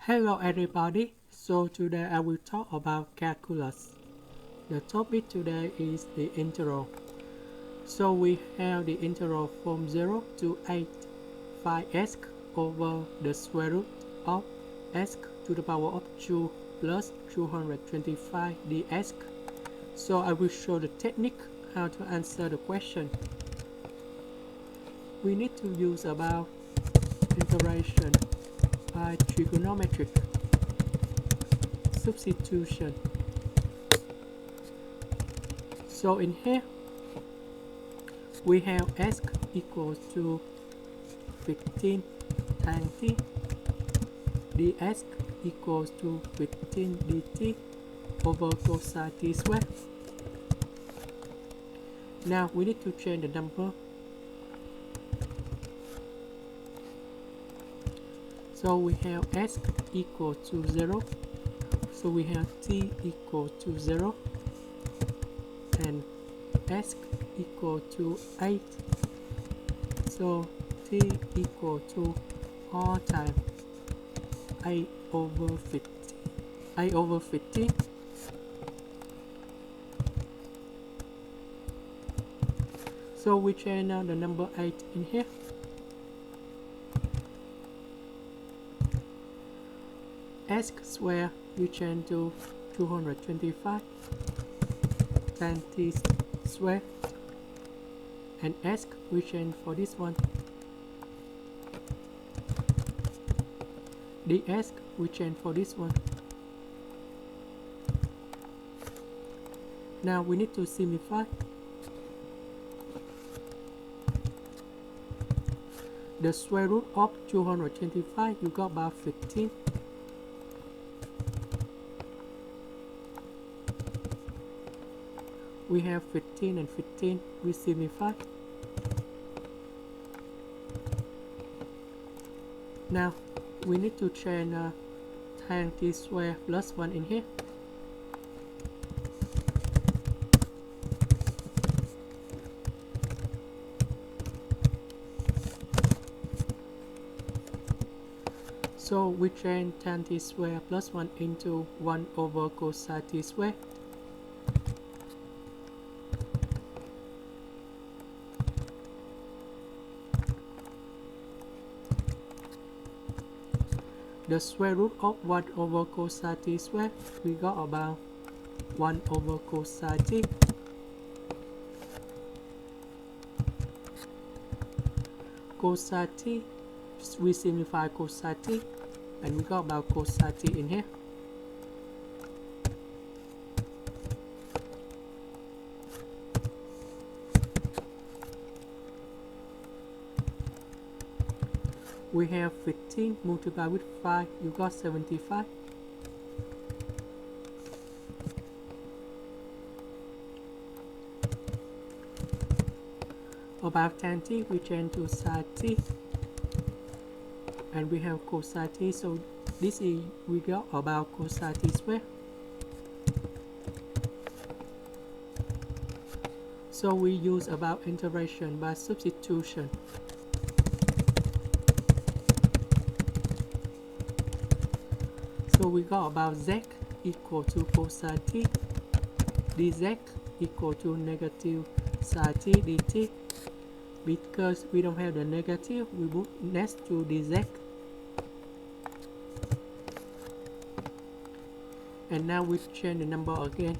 Hello everybody, so today I will talk about calculus. The topic today is the integral. So we have the integral from 0 to 8 phi s over the square root of s to the power of 2 plus 225 ds. So I will show the technique how to answer the question. We need to use about integration by trigonometric substitution. So in here we have s equals to 15 tan t, ds equals to 15 dt over cosine t squared. Now we need to change the number. So we have s equal to 0, so we have t equal to 0 and s equal to 8, so t equal to r times 8 over 15. So we change now the number 8 in here. S square we change to 225 tan t square, and s we change for this one. ds we change for this one. Now we need to simplify. The square root of 225, you got about 15. We have 15 and 15, we simplify. Now we need to change tan t square plus 1 in here. So we change tan t square plus 1 into 1 over cosine t square. The square root of 1 over cosine t square, we got about 1 over cosine t. Cosine t, we simplify cosine t, and we got about cosine t in here. We have 15 multiplied with 5, you got 75. About tan t, we change to sine t, and we have cosine t, so this is we got about cosine t square. So we use about integration by substitution. So we got about z equal to cosine t, dz equal to negative sine t dt. Because we don't have the negative, we put next to dz. And now we change the number again.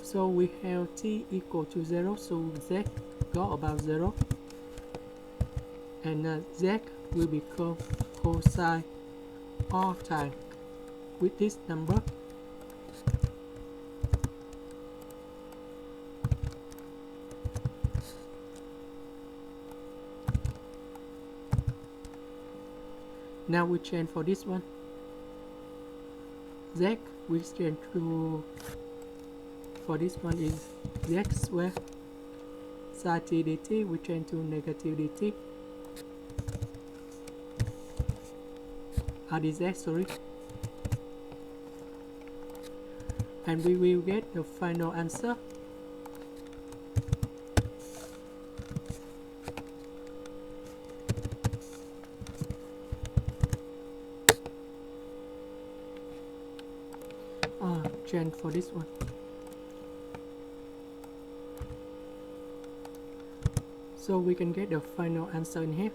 So we have t equal to 0, so z got about 0, and z will become cosine r times with this number. Now we change for this one. Z we change to, for this one is z square. Sine t dt we change to negative dt. Dz, sorry. And we will get the final answer. change for this one. So we can get the final answer in here.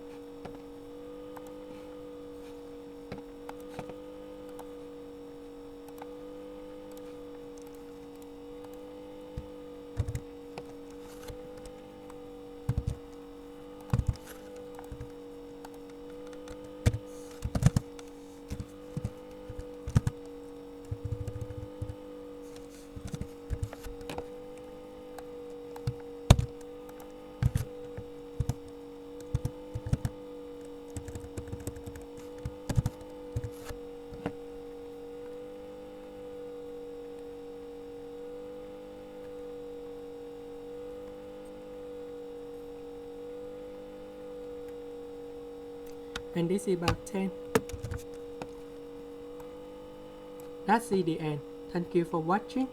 And this is about 10. That's the end. Thank you for watching.